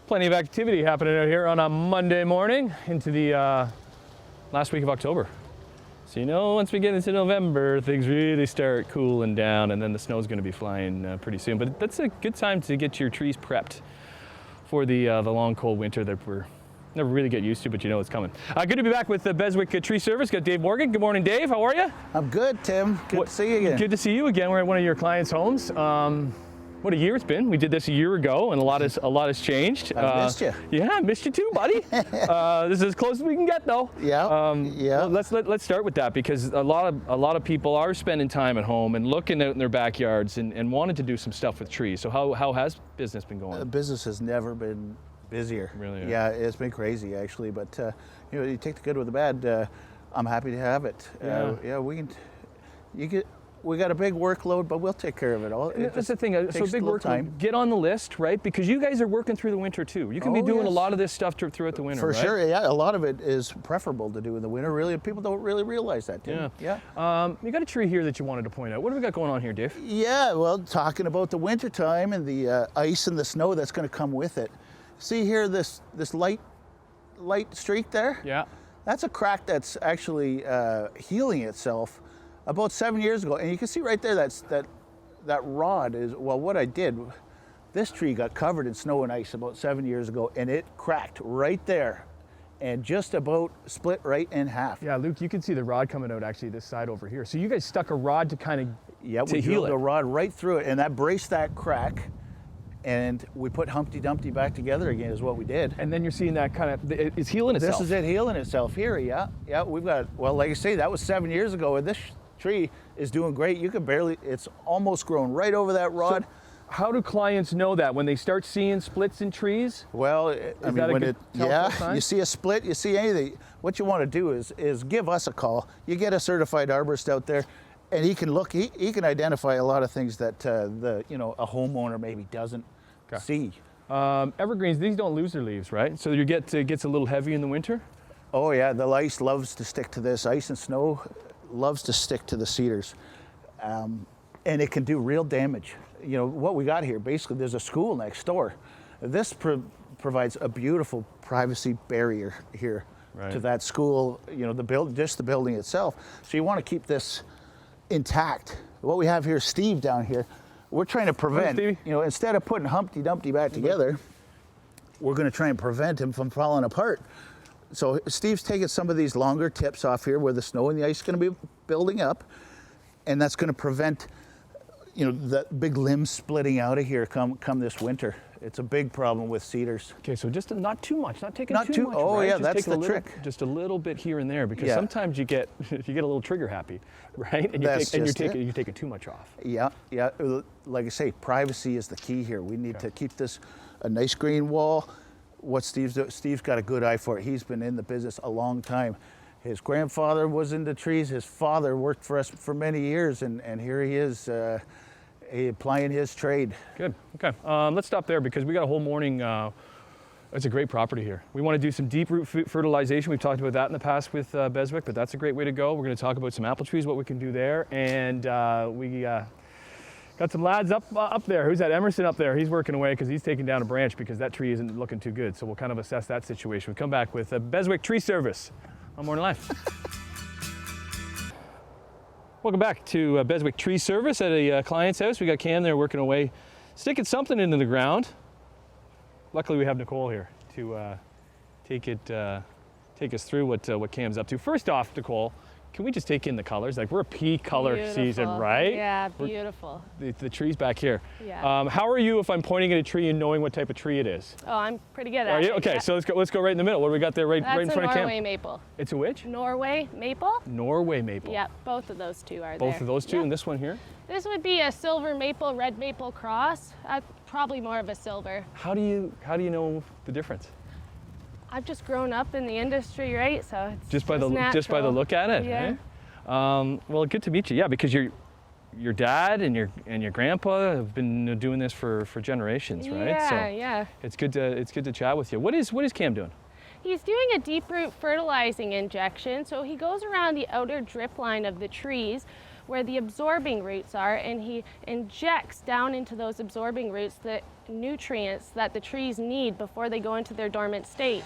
Plenty of activity happening out here on a Monday morning into the last week of October. So you know, once we get into November, things really start cooling down, and then the snow's going to be flying pretty soon. But that's a good time to get your trees prepped for the long, cold winter that we're never really get used to, but you know it's coming. Good to be back with the Beswick Tree Service. Got Dave Morgan. Good morning, Dave. How are you? I'm good, Tim. Good to see you again. Good to see you again. We're at one of your clients' homes. What a year it's been. We did this a year ago, and a lot has changed. I missed you. Yeah, I missed you too, buddy. This is as close as we can get, though. Yeah. Well, let's start with that, because a lot of people are spending time at home and looking out in their backyards and wanting to do some stuff with trees. So how has business been going? Business has never been busier. Really? Yeah, it's been crazy actually. But you know, you take the good with the bad. I'm happy to have it. Yeah. We got a big workload, but we'll take care of it all. That's the thing. So big workload. Get on the list, right? Because you guys are working through the winter too. You can be doing a lot of this stuff throughout the winter. For right? sure. Yeah, a lot of it is preferable to do in the winter. Really, people don't really realize that. Yeah. You got a tree here that you wanted to point out. What do we got going on here, Dave? Yeah. Well, talking about the winter time and the ice and the snow that's going to come with it. See here, this light streak there? Yeah. That's a crack that's actually healing itself about 7 years ago. And you can see right there, that rod is, well, what I did, this tree got covered in snow and ice about 7 years ago, and it cracked right there and just about split right in half. Yeah, Luke, you can see the rod coming out actually this side over here. So you guys stuck a rod to kind of we drilled a rod right through it, and that braced that crack. And we put Humpty Dumpty back together again is what we did. And then you're seeing that kind of, it's healing itself. This is it healing itself here, yeah. We've got, well, like I say, that was 7 years ago, and this tree is doing great. You can barely, it's almost grown right over that rod. So how do clients know that when they start seeing splits in trees? Well, I mean, when you see a split, you see anything, what you want to do is give us a call. You get a certified arborist out there, and he can look, he can identify a lot of things that a homeowner maybe doesn't see. Evergreens, these don't lose their leaves, right? So it gets a little heavy in the winter? Oh yeah, the ice loves to stick to this. Ice and snow loves to stick to the cedars. And it can do real damage. You know, what we got here, basically there's a school next door. This provides a beautiful privacy barrier here to that school, you know, just the building itself. So you want to keep this intact. What we have here, Steve down here, we're trying to prevent, you know, instead of putting Humpty Dumpty back together, we're going to try and prevent him from falling apart. So Steve's taking some of these longer tips off here where the snow and the ice is going to be building up, and that's going to prevent, you know, the big limbs splitting out of here come this winter. It's a big problem with cedars. Okay, so just not too much, not taking too much. Oh right? yeah, just that's the trick. Just a little bit here and there, because sometimes you get a little trigger happy, right? And you're taking too much off. Yeah. Like I say, privacy is the key here. We need to keep this a nice green wall. What Steve's got a good eye for it. He's been in the business a long time. His grandfather was into trees. His father worked for us for many years, and here he is. Applying his trade. Good. Okay. Let's stop there because we got a whole morning. It's a great property here. We want to do some deep root fertilization. We've talked about that in the past with Beswick, but that's a great way to go. We're going to talk about some apple trees, what we can do there, and we got some lads up there. Who's that? Emerson up there. He's working away because he's taking down a branch because that tree isn't looking too good. So we'll kind of assess that situation. We come back with Beswick Tree Service on Morning Live. Welcome back to Beswick Tree Service at a client's house. We got Cam there working away, sticking something into the ground. Luckily, we have Nicole here to take us through what Cam's up to. First off, Nicole, can we just take in the colors? Like, we're a pea color season, right? Yeah, beautiful. The tree's back here. Yeah. How are you if I'm pointing at a tree and knowing what type of tree it is? Oh, I'm pretty good at it. Are you? Okay, yeah. so let's go right in the middle. What do we got there right in front of Cam? That's a Norway maple. It's a which? Norway maple. Norway maple. Yeah, both of those two are there. Both of those two, and this one here? This would be a silver maple, red maple cross. Probably more of a silver. How do you know the difference? I've just grown up in the industry, right? So it's just by the look at it. Yeah. Eh? Well, good to meet you. Yeah, because your dad and your grandpa have been doing this for generations, right? Yeah, so yeah. It's good to chat with you. What is Cam doing? He's doing a deep root fertilizing injection. So he goes around the outer drip line of the trees where the absorbing roots are, and he injects down into those absorbing roots the nutrients that the trees need before they go into their dormant state.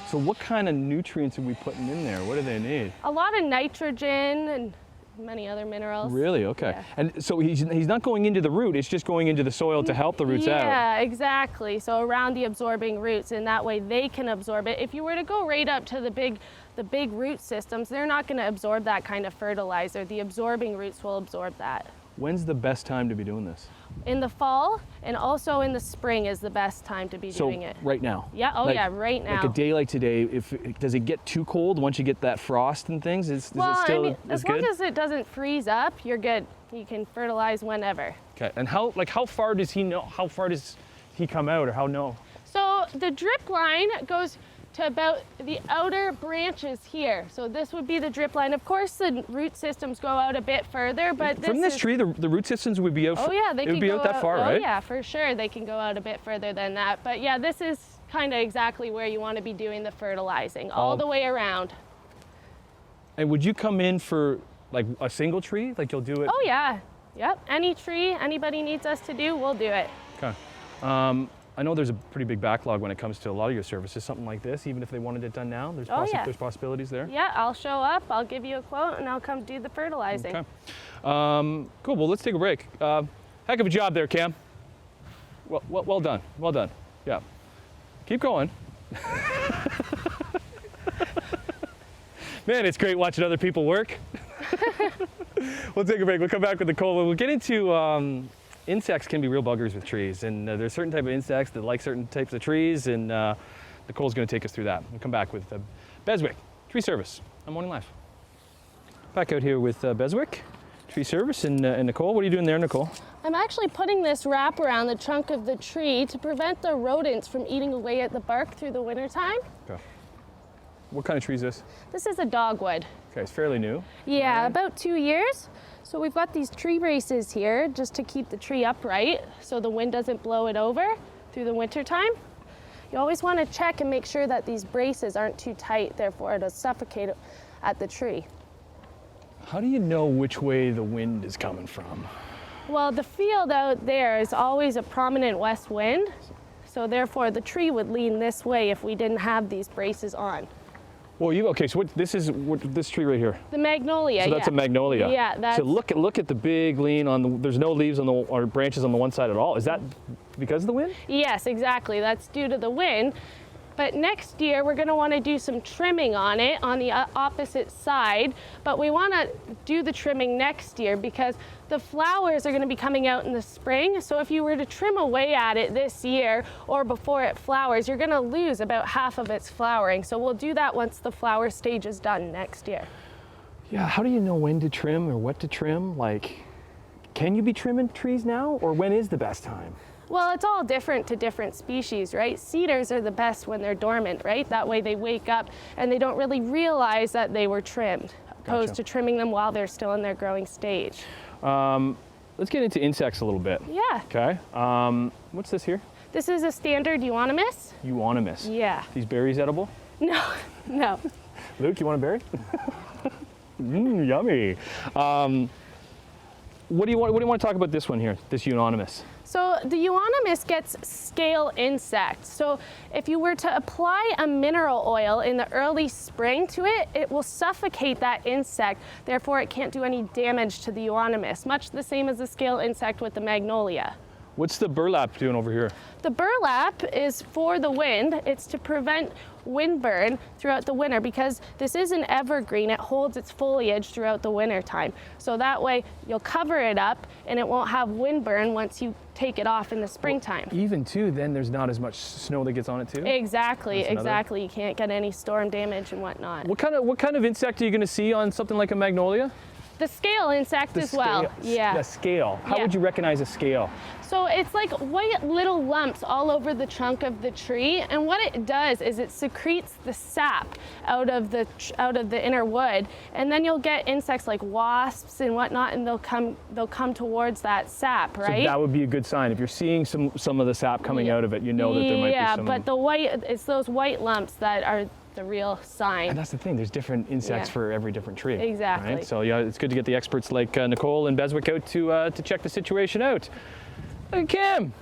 So what kind of nutrients are we putting in there? What do they need? A lot of nitrogen and many other minerals. Really? Okay. Yeah. And so he's not going into the root, it's just going into the soil to help the roots out. Yeah, exactly. So around the absorbing roots, and that way they can absorb it. If you were to go right up to the big root systems, they're not going to absorb that kind of fertilizer. The absorbing roots will absorb that. When's the best time to be doing this? In the fall, and also in the spring is the best time to be doing it. Right now? Yeah, oh Like- yeah, right now. Like a day like today, does it get too cold once you get that frost and things? Is it still as good? long as it doesn't freeze up, you're good. You can fertilize whenever. Okay, and how far does he know? How far does he come out, or how no? So the drip line goes to about the outer branches here. So this would be the drip line. Of course, the root systems go out a bit further, but From this tree, the root systems would be out. Oh yeah, they it can would be go out that far, right? Oh yeah, for sure. They can go out a bit further than that. But yeah, this is kind of exactly where you want to be doing the fertilizing, all the way around. And would you come in for like a single tree? Like you'll do it? Oh yeah, yep. Any tree anybody needs us to do, we'll do it. Okay. I know there's a pretty big backlog when it comes to a lot of your services. Something like this, even if they wanted it done now, there's, yeah. there's possibilities there? Yeah, I'll show up, I'll give you a quote, and I'll come do the fertilizing. Okay. Cool, well, let's take a break. Heck of a job there, Cam. Well done, well done. Yeah. Keep going. Man, it's great watching other people work. We'll take a break, we'll come back with Nicole. We'll get into insects can be real buggers with trees, and there's certain type of insects that like certain types of trees, and Nicole's going to take us through that. We'll come back with Beswick Tree Service on Morning Live. Back out here with Beswick Tree Service and Nicole. What are you doing there, Nicole? I'm actually putting this wrap around the trunk of the tree to prevent the rodents from eating away at the bark through the wintertime. Okay. What kind of tree is this? This is a dogwood. Okay, it's fairly new. Yeah, about 2 years. So we've got these tree braces here just to keep the tree upright so the wind doesn't blow it over through the winter time. You always want to check and make sure that these braces aren't too tight, therefore it'll suffocate at the tree. How do you know which way the wind is coming from? Well, the field out there is always a prominent west wind, so therefore the tree would lean this way if we didn't have these braces on. Well, okay, so this tree right here? The magnolia, So that's a magnolia. Yeah, that's... So look at the big lean on there's no leaves on or branches on the one side at all. Is that because of the wind? Yes, exactly. That's due to the wind. But next year, we're going to want to do some trimming on it on the opposite side. But we want to do the trimming next year because the flowers are going to be coming out in the spring. So if you were to trim away at it this year or before it flowers, you're going to lose about half of its flowering. So we'll do that once the flower stage is done next year. Yeah, how do you know when to trim or what to trim? Like, can you be trimming trees now, or when is the best time? Well, it's all different to different species, right? Cedars are the best when they're dormant, right? That way they wake up and they don't really realize that they were trimmed, opposed to trimming them while they're still in their growing stage. Let's get into insects a little bit. Yeah. Okay. What's this here? This is a standard euonymus. Euonymus. Yeah. These berries edible? No, no. Luke, you want a berry? Yummy. What do you want to talk about this one here, this euonymus? So the euonymus gets scale insects. So if you were to apply a mineral oil in the early spring to it, it will suffocate that insect. Therefore, it can't do any damage to the euonymus, much the same as the scale insect with the magnolia. What's the burlap doing over here? The burlap is for the wind. It's to prevent windburn throughout the winter because this is an evergreen. It holds its foliage throughout the winter time. So that way you'll cover it up and it won't have windburn once you take it off in the springtime. Even too, then there's not as much snow that gets on it too? Exactly, exactly. You can't get any storm damage and whatnot. What kind of insect are you going to see on something like a magnolia? The scale insect as well. Yeah. The scale. How Yeah. would you recognize a scale? So it's like white little lumps all over the trunk of the tree, and what it does is it secretes the sap out of the inner wood, and then you'll get insects like wasps and whatnot, and they'll come towards that sap, right? So that would be a good sign. If you're seeing some of the sap coming out of it, you know that there might be some. Yeah, but it's those white lumps that are the real sign. And that's the thing, there's different insects Yeah. for every different tree. Exactly. Right? So yeah, it's good to get the experts like Nicole and Beswick out to check the situation out. Look at Kim,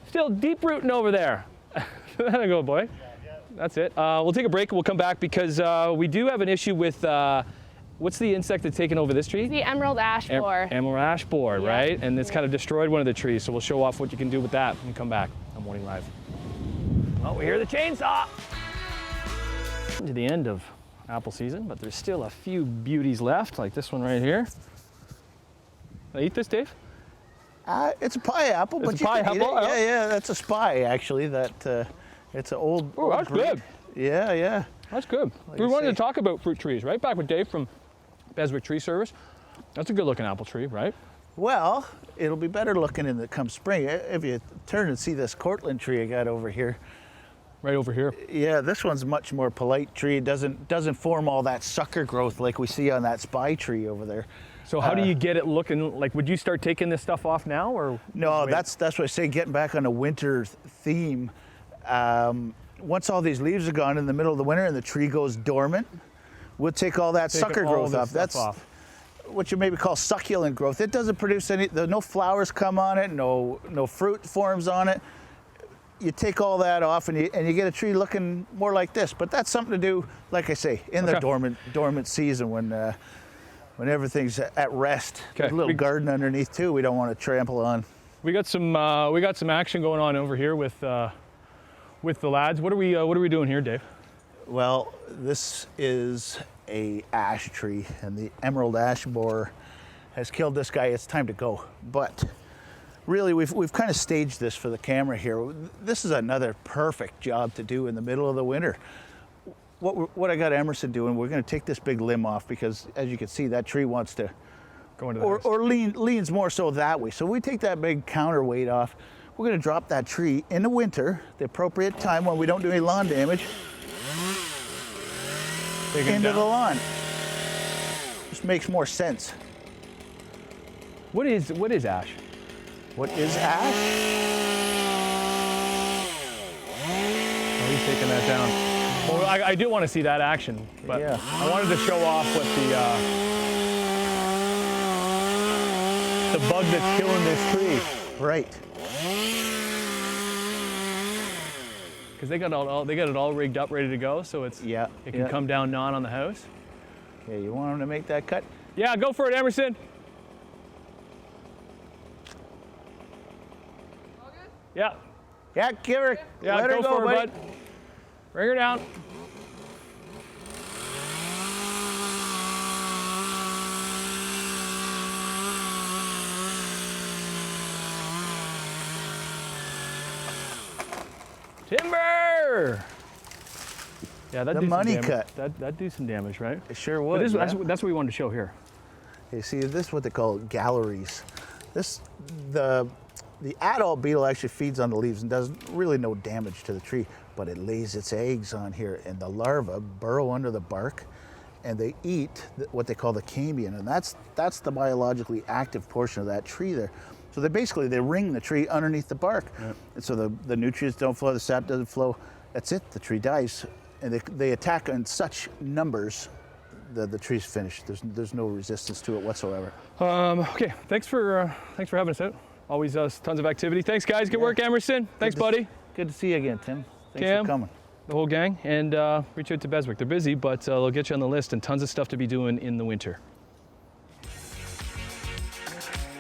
still deep rooting over there. There you go, boy. That's it. We'll take a break and we'll come back because we do have an issue with, what's the insect that's taken over this tree? The emerald ash borer. Emerald ash borer, Yeah. right? And it's kind of destroyed one of the trees, so we'll show off what you can do with that and come back on Morning Live. Oh, we hear the chainsaw. To the end of apple season, but there's still a few beauties left, like this one right here. Can I eat this, Dave? It's a pie apple, It's but a you pie can eat apple, it. oh. Yeah, that's a spy actually. That it's an old. Oh, old that's breed. good. Yeah. That's good. Like We you wanted say. to talk about fruit trees, right? Back with Dave from Beswick Tree Service. That's a good looking apple tree, right? Well, it'll be better looking in the come spring. If you turn and see this Cortland tree I got over here. Right over here. Yeah, this one's much more polite tree. It doesn't form all that sucker growth like we see on that spy tree over there. So how do you get it looking, like would you start taking this stuff off now or? No, wait? that's what I say, getting back on a winter theme. Once all these leaves are gone in the middle of the winter and the tree goes dormant, we'll take all that sucker all growth this off. stuff That's off. what you maybe call succulent growth. It doesn't produce no flowers come on it, no fruit forms on it. You take all that off and you get a tree looking more like this. But that's something to do, like I say, in the Okay. dormant season when everything's at rest. Okay. There's a little garden underneath too we don't want to trample on. We got some action going on over here with the lads. What are we doing here, Dave? Well, this is a ash tree, and the emerald ash borer has killed this guy. It's time to go. But really, we've kind of staged this for the camera here. This is another perfect job to do in the middle of the winter. What I got Emerson doing, we're going to take this big limb off because, as you can see, that tree wants to, Go into the house. or leans more so that way. So we take that big counterweight off. We're going to drop that tree in the winter, the appropriate time when we don't do any lawn damage, Take it into down. the lawn. Just makes more sense. What is ash? What is ash? Oh, he's taking that down. Well, I do want to see that action, but Yeah. I wanted to show off what the bug that's killing this tree. Right. Because they got it all rigged up, ready to go, so it Yeah. can come down non on the house. Yeah, you want him to make that cut? Yeah, go for it, Emerson. Yeah, Yeah, give her. yeah, let her go go, for it, buddy. bud. Bring her down. Timber! Yeah, that'd The do some money damage. cut. That'd do some damage, right? It sure But would. this, yeah. that's what we wanted to show here. You see, this is what they call galleries. The adult beetle actually feeds on the leaves and does really no damage to the tree, but it lays its eggs on here, and the larvae burrow under the bark, and they eat what they call the cambium, and that's the biologically active portion of that tree there. So they ring the tree underneath the bark, and so the nutrients don't flow, the sap doesn't flow. That's it. The tree dies, and they attack in such numbers. The tree's finished. There's no resistance to it whatsoever. Okay, thanks for having us out. Always tons of activity. Thanks, guys. Good work, Emerson. Thanks, buddy. Good to see you again, Tim. Thanks Cam. for coming. The whole gang, and reach out to Beswick. They're busy, but they'll get you on the list and tons of stuff to be doing in the winter.